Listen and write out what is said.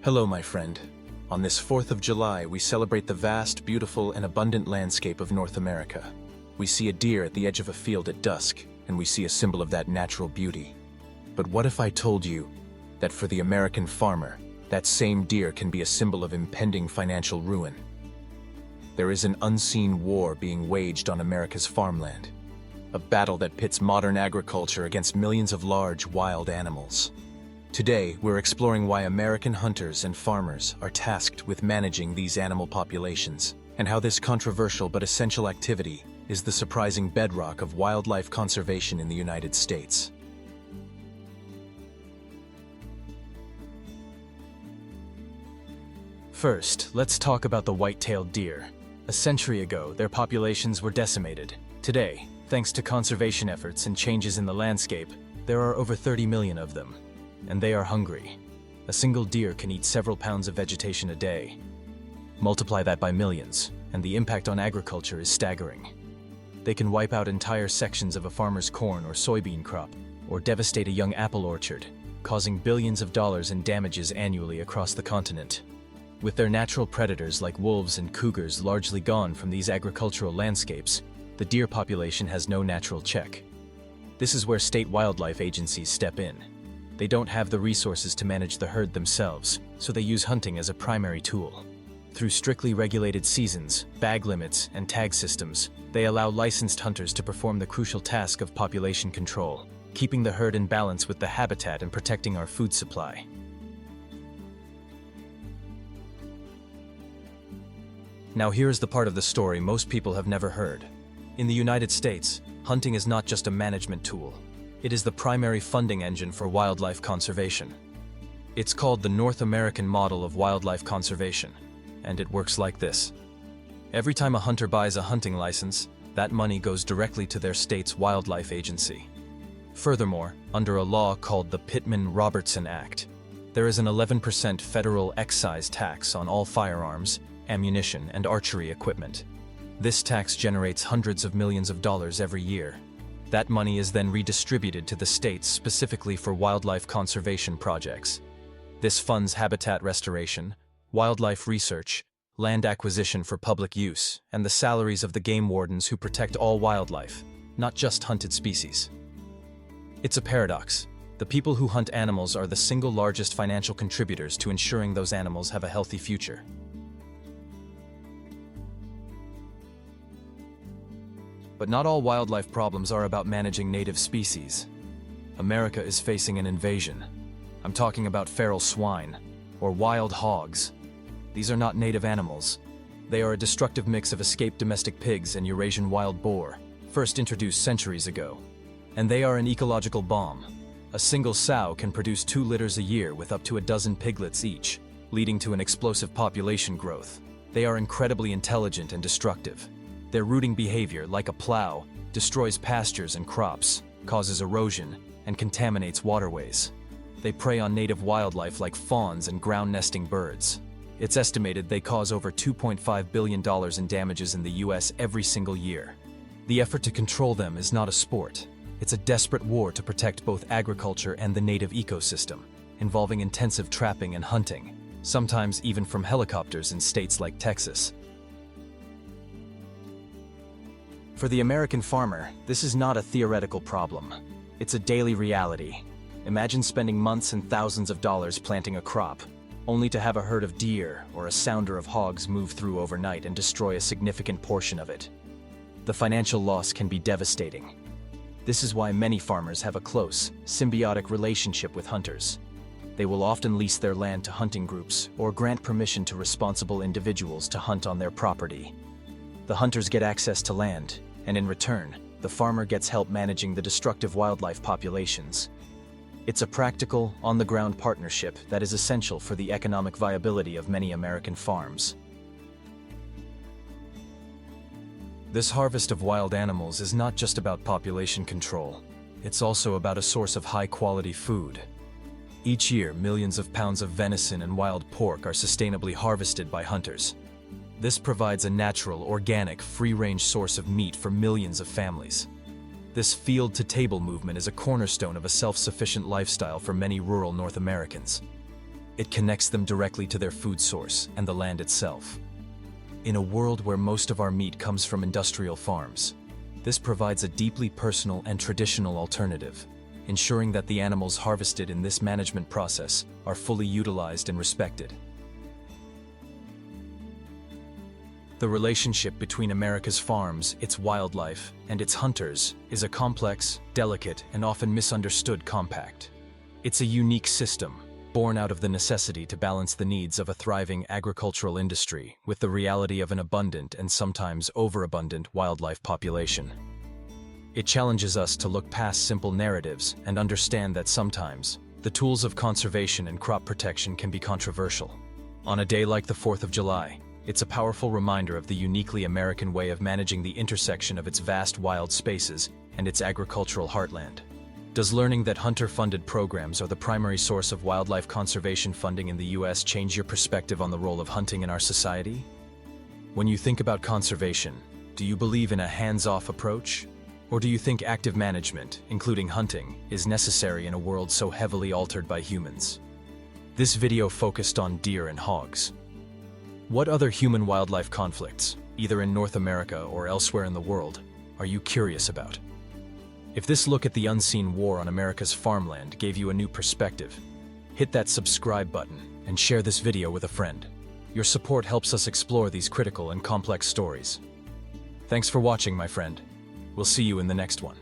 Hello, my friend. On this 4th of July, we celebrate the vast, beautiful, and abundant landscape of North America. We see a deer at the edge of a field at dusk, and we see a symbol of that natural beauty. But what if I told you that for the American farmer, that same deer can be a symbol of impending financial ruin? There is an unseen war being waged on America's farmland, a battle that pits modern agriculture against millions of large, wild animals. Today, we're exploring why American hunters and farmers are tasked with managing these animal populations, and how this controversial but essential activity is the surprising bedrock of wildlife conservation in the United States. First, let's talk about the white-tailed deer. A century ago, their populations were decimated. Today, thanks to conservation efforts and changes in the landscape, there are over 30 million of them. And they are hungry. A single deer can eat several pounds of vegetation a day. Multiply that by millions, and the impact on agriculture is staggering. They can wipe out entire sections of a farmer's corn or soybean crop, or devastate a young apple orchard, causing billions of dollars in damages annually across the continent. With their natural predators like wolves and cougars largely gone from these agricultural landscapes, the deer population has no natural check. This is where state wildlife agencies step in. They don't have the resources to manage the herd themselves, so they use hunting as a primary tool. Through strictly regulated seasons, bag limits, and tag systems, they allow licensed hunters to perform the crucial task of population control, keeping the herd in balance with the habitat and protecting our food supply. Now here's the part of the story most people have never heard. In the United States, hunting is not just a management tool. It is the primary funding engine for wildlife conservation. It's called the North American model of wildlife conservation, and it works like this. Every time a hunter buys a hunting license, that money goes directly to their state's wildlife agency. Furthermore, under a law called the Pittman-Robertson Act, there is an 11% federal excise tax on all firearms, ammunition, and archery equipment. This tax generates hundreds of millions of dollars every year. That money is then redistributed to the states specifically for wildlife conservation projects. This funds habitat restoration, wildlife research, land acquisition for public use, and the salaries of the game wardens who protect all wildlife, not just hunted species. It's a paradox. The people who hunt animals are the single largest financial contributors to ensuring those animals have a healthy future. But not all wildlife problems are about managing native species. America is facing an invasion. I'm talking about feral swine, or wild hogs. These are not native animals. They are a destructive mix of escaped domestic pigs and Eurasian wild boar, first introduced centuries ago. And they are an ecological bomb. A single sow can produce 2 litters a year with up to a dozen piglets each, leading to an explosive population growth. They are incredibly intelligent and destructive. Their rooting behavior, like a plow, destroys pastures and crops, causes erosion, and contaminates waterways. They prey on native wildlife like fawns and ground-nesting birds. It's estimated they cause over $2.5 billion in damages in the US every single year. The effort to control them is not a sport. It's a desperate war to protect both agriculture and the native ecosystem, involving intensive trapping and hunting, sometimes even from helicopters in states like Texas. For the American farmer, this is not a theoretical problem. It's a daily reality. Imagine spending months and thousands of dollars planting a crop, only to have a herd of deer or a sounder of hogs move through overnight and destroy a significant portion of it. The financial loss can be devastating. This is why many farmers have a close, symbiotic relationship with hunters. They will often lease their land to hunting groups or grant permission to responsible individuals to hunt on their property. The hunters get access to land, and in return, the farmer gets help managing the destructive wildlife populations. It's a practical, on-the-ground partnership that is essential for the economic viability of many American farms. This harvest of wild animals is not just about population control. It's also about a source of high-quality food. Each year, millions of pounds of venison and wild pork are sustainably harvested by hunters. This provides a natural, organic, free-range source of meat for millions of families. This field-to-table movement is a cornerstone of a self-sufficient lifestyle for many rural North Americans. It connects them directly to their food source and the land itself. In a world where most of our meat comes from industrial farms, this provides a deeply personal and traditional alternative, ensuring that the animals harvested in this management process are fully utilized and respected. The relationship between America's farms, its wildlife, and its hunters is a complex, delicate, and often misunderstood compact. It's a unique system, born out of the necessity to balance the needs of a thriving agricultural industry with the reality of an abundant and sometimes overabundant wildlife population. It challenges us to look past simple narratives and understand that sometimes the tools of conservation and crop protection can be controversial. On a day like the 4th of July, it's a powerful reminder of the uniquely American way of managing the intersection of its vast wild spaces and its agricultural heartland. Does learning that hunter-funded programs are the primary source of wildlife conservation funding in the U.S. change your perspective on the role of hunting in our society? When you think about conservation, do you believe in a hands-off approach? Or do you think active management, including hunting, is necessary in a world so heavily altered by humans? This video focused on deer and hogs. What other human-wildlife conflicts, either in North America or elsewhere in the world, are you curious about? If this look at the unseen war on America's farmland gave you a new perspective, hit that subscribe button and share this video with a friend. Your support helps us explore these critical and complex stories. Thanks for watching, my friend. We'll see you in the next one.